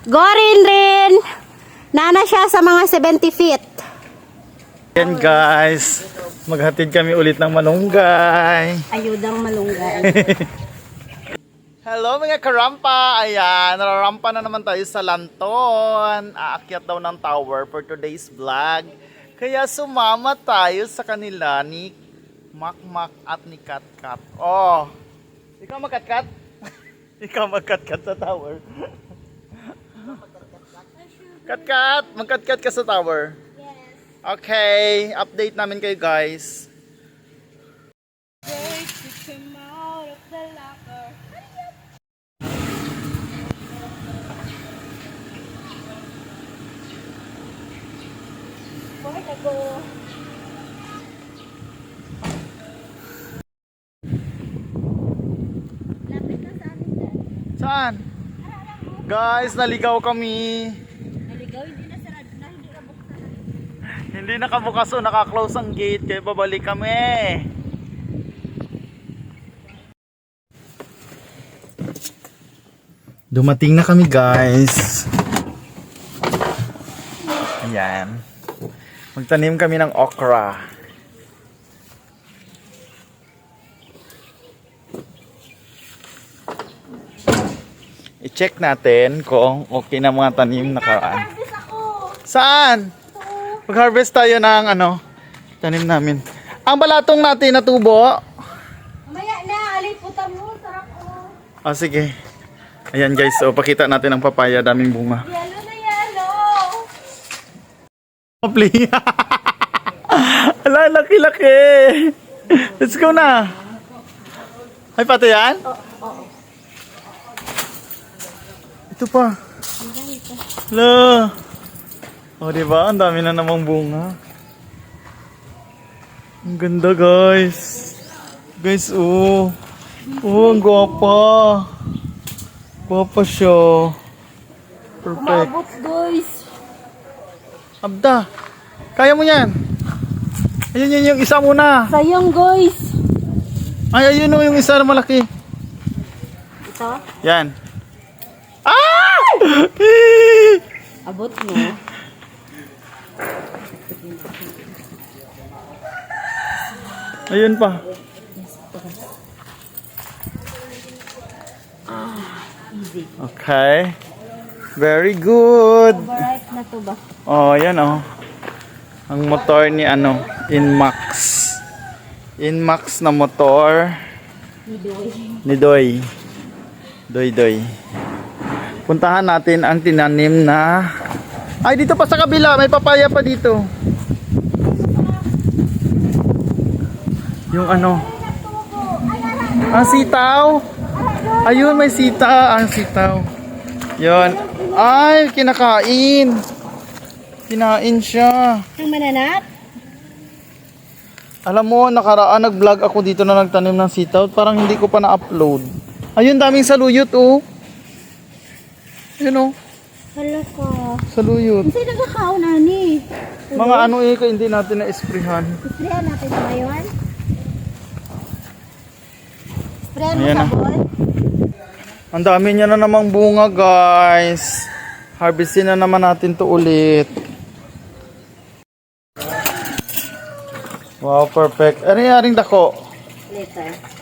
Go rin. Nana siya sa mga 70 feet. Yan guys, maghatid kami ulit ng malunggay. Ayudang malunggay. Hello mga karampa! Ayan, nararampa na naman tayo sa Lanton. Aakyat daw ng tower for today's vlog. Kaya sumama tayo sa kanila ni Makmak at ni Katkat. Oh, ikaw magkatkat? Ikaw magkatkat sa tower. Katkat, magkatkat ka sa tower. Okay, update namin kayo guys. Saan? Guys, naligaw kami. Naligaw, hindi na sarado na, hindi na buksan. Hindi nakabukas o naka-close ang gate kaya babalik kami. Dumating na kami guys. Ayan. Magtanim kami ng okra. I-check natin kung okay na mga tanim nakaraan. Saan? Mag-harvest tayo ng tanim namin. Ang balatong natin na tubo. Mamaya na, aliputan mo, sarap ko. Oh, sige. Ayan guys, so pakita natin ang papaya, daming bunga. Yellow na yellow. Hopefully. Ala, laki-laki. Let's go na. Ay, pati yan? Oo. Ito pa. Ala. O, diba? Ang dami na namang bunga. Ang ganda, guys. Guys, oh. Oh, ang gwapa. Gwapa siya. Perfect. Umabot, guys. Abda. Kaya mo yan. Ayun yun yung isa muna. Sayang, guys. Ay, ayun o yung isa na malaki. Ito? Yan. Ah! Abot mo. Ayun pa. Easy. Okay. Very good. Overripe na to ba? Oh, yan oh. Ang motor ni Inmax. Inmax na motor ni Doy. Doy. Puntahan natin ang tinanim na. Ay, dito pa sa kabila, may papaya pa dito. Yung ang sitaw. Ayun, may ang sitaw. Yun. Ay, kinakain. Kinain siya. Ang mananat? Alam mo, nakaraan nag-vlog ako dito na nagtanim ng sitaw. Parang hindi ko pa na-upload. Ayun, daming saluyot oh. Ayun oh. Hala ka. Saluyot. Kasi nagkakaon na ni. Mga kaya hindi natin na-esprehan. Sprayan natin sa ngayon. Sprayan mo Ayan na. sabon. Ang dami niya na namang bunga guys. Harvestin na naman natin to ulit. Wow, perfect. Ano yung dako? Later.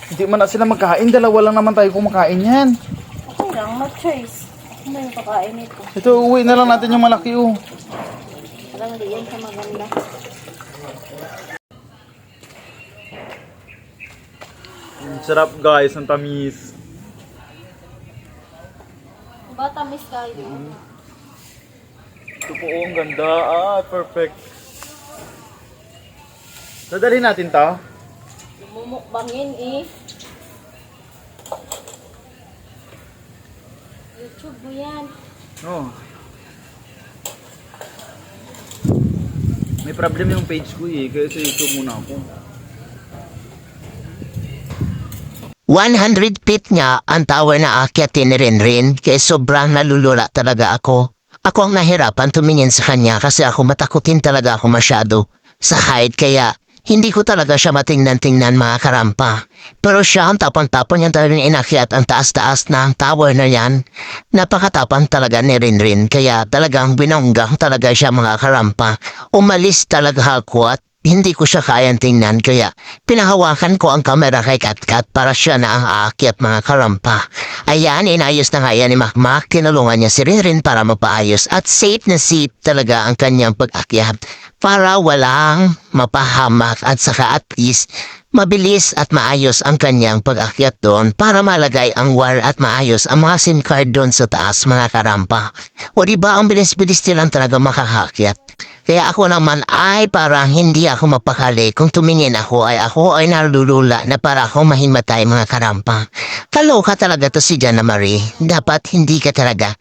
Hindi man na sila magkain. Dalawa lang naman tayo kumakain yan. Okay lang, no choice. Ako may pakain ito. Ito, uwi na lang natin yung malaki oh. Parang di yan sa maganda. Sarap guys, ang tamis. Bata miss kayo. Ito po, ang ganda. Ah, perfect. Dadalhin natin to. Mumukbangin eh. YouTube mo yan. Oh. May problem yung page ko eh, kaya sa YouTube muna ako. 100 feet nga ang tower na akyatin ni Rinrin kaya sobrang nalulula talaga ako. Ako ang nahirapan tumingin sa kanya kasi ako matakutin talaga ako masyado sa height kaya Hindi ko talaga siya matingnan-tingnan mga karampa. Pero siya ang tapang-tapang niya talagang inakyat ang taas-taas na tower na yan. Napakatapang talaga ni Rinrin kaya talagang binonggang talaga siya mga karampa. Umalis talaga ako at hindi ko siya kayang tingnan kaya pinahawakan ko ang kamera kay Katkat para siya na ang aakyat mga karampa. Ayan, inayos na nga yan ni Makmak. Tinulungan niya si Rinrin para mapaayos at safe na safe talaga ang kanyang pag-akyat para walang mapahamak at saka at least mabilis at maayos ang kanyang pag-akyat doon para malagay ang wire at maayos ang mga SIM card doon sa taas mga karampa. O diba ang bilis-bilis nilang talaga makakakyat. Kaya ako naman ay parang hindi ako mapakali kung tumingin ako ay nalulula na para ako mahimatay mga karampa. Kaloka talaga to si Jana Marie. Dapat hindi ka talaga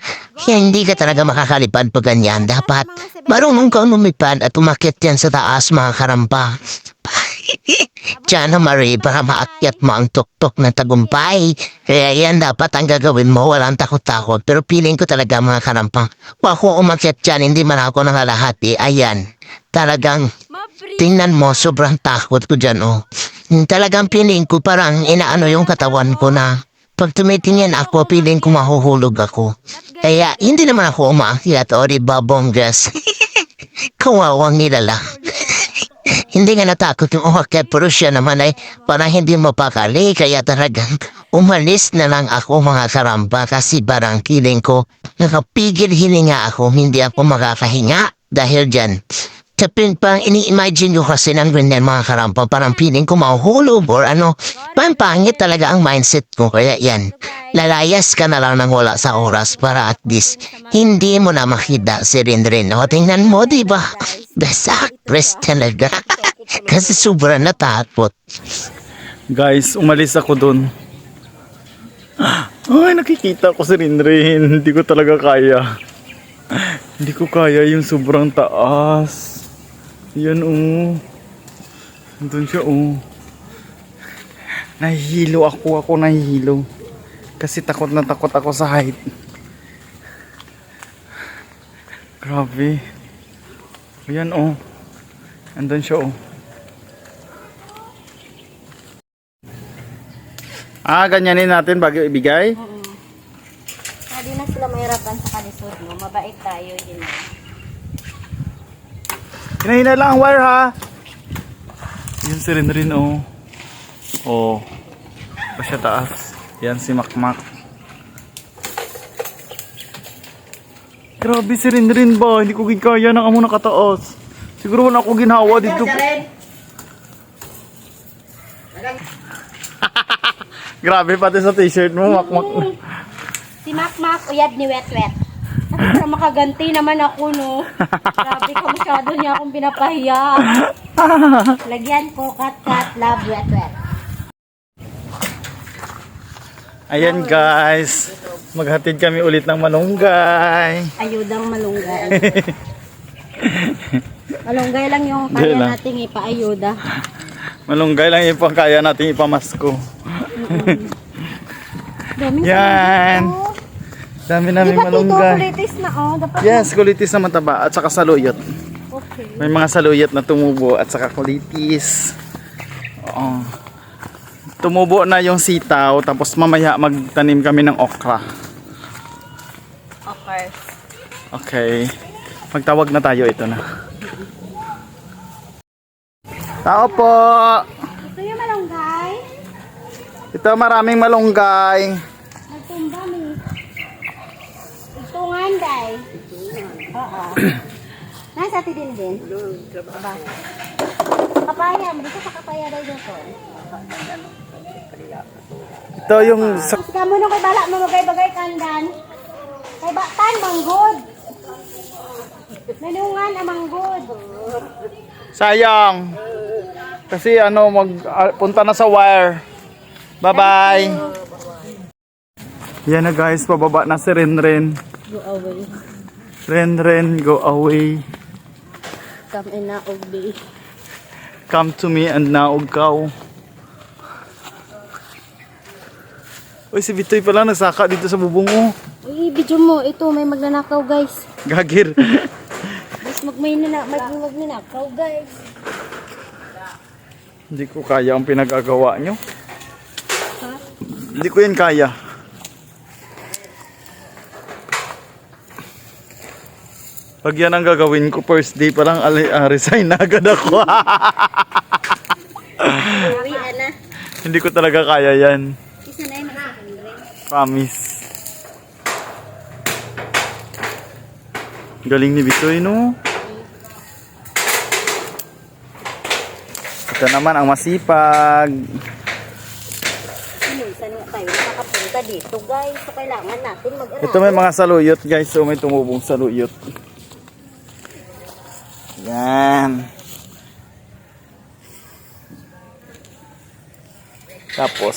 makakalipad pag ganyan. Dapat marunong kang lumipad at umakyat yan sa taas mga karampa. Jana Marie, para maakyat mo ang tuktok ng tagumpay. Kaya yan dapat ang gagawin mo, walang takot-takot. Pero feeling ko talaga mga karampang, kung ako umakyat dyan, hindi man ako nangalahati. Ayan, talagang tingnan mo, sobrang takot ko dyan, oh. Talagang feeling ko parang inaano yung katawan ko na pag tumitingin ako, feeling ko mahuhulog ako. Kaya hindi naman ako umaakyat, o diba bonggas? Kawawang nilala. Hindi nga natakot yung umakyat pero siya naman ay parang hindi mapakali kaya talagang umalis na lang ako mga karampa kasi parang feeling ko nakapigil hininga ako, hindi ako makakahinga dahil dyan. Kapin pang ini-imagine ko kasi ng ganyan mga karampa parang feeling ko mahuhulog or ano, parang pangit talaga ang mindset ko kaya yan. Lalayas ka na lang ng wala sa oras para at least hindi mo na makita si Rinrin. O tingnan mo diba? Desakres talaga. Kasi sobrang natakot. Guys, umalis ako dun. Ay, nakikita ko si Rinrin. Hindi ko talaga kaya. Hindi ko kaya yung sobrang taas. Yan Doon siya Nahihilo ako nahihilo. Kasi takot na takot ako sa height. Grabe. Ayan Andun siya ganyanin natin bago ibigay? Hindi na sila mahirapan sa kalisod mo. Mabait tayo din. Hinahina lang ang wire ha. Yan si Rinrin pa siya taas. Yan si Makmak. Grabe si Rinrin ba? Hindi ko kaya ng amo nakataas. Siguro wala ako ginawa dito. Grabe pati sa t-shirt mo, Makmak. Si Makmak, uyad ni Wet-Wet. Para makaganti naman ako, no? Grabe ka, masyado niya akong pinapahiya. Lagyan ko, kat, love, Wet-Wet. Ayan guys, maghatid kami ulit ng malunggay. Ayudang malunggay. Malunggay lang yung kaya nating ipaayuda. Malunggay lang yung kaya nating ipamasko. Yan. Dami naming malunggay. Kulitis na, dapat yes, kulitis na mataba at saka saluyot. Okay. May mga saluyot na tumubo at saka kulitis. Tumubo na yung sitaw tapos mamaya magtanim kami ng okra. Okay. Okay. Magtawag na tayo, ito na. Tao po. Ito yung malunggay. Ito maraming malunggay. Nagtumba mi. Itungan day. Oo. Nasa ti din. Aba. Kapaya, dito sa kapaya day dito. Ito yung Kamu nung kay bala mo bagay-bagay kandan. Kay batan manggod. Nanungan ang manggod. sayang. Kasi punta na sa wire. Bye-bye. Yan na guys, pababa na si Rinrin. Go away. Rinrin, go away. Come in na ugbi. Come to me and naog kaw. Uy, si Bitoy pala nagsaka dito sa bubong mo. Uy, video mo. Ito, may magnanakaw guys. Gagir. Mas magnanakaw guys. Hindi ko kaya ang pinag-agawa nyo. Hindi ko yan kaya. Pag yan ang gagawin ko, first day pa lang, resign na agad ako. Uwian na. Hindi ko talaga kaya yan. Isa na yun, Andre. Promise. Galing ni Bitoy, no? Ito naman ang masipag. Minsan nga tayo nakapunta dito, guys. So, kailangan natin mag-aral. Ito may mga saluyot, guys. So, may tumubong saluyot. Yan. Tapos.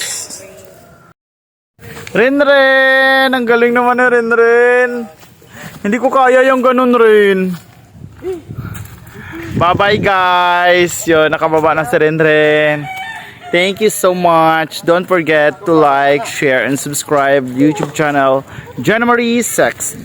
Renren! Ang galing naman ni Renren. Hindi ko kaya yung ganun rin. Bye-bye, guys. Yun, nakababa na si Renren. Thank you so much. Don't forget to like, share, and subscribe YouTube channel, Jenna Marie Sexy.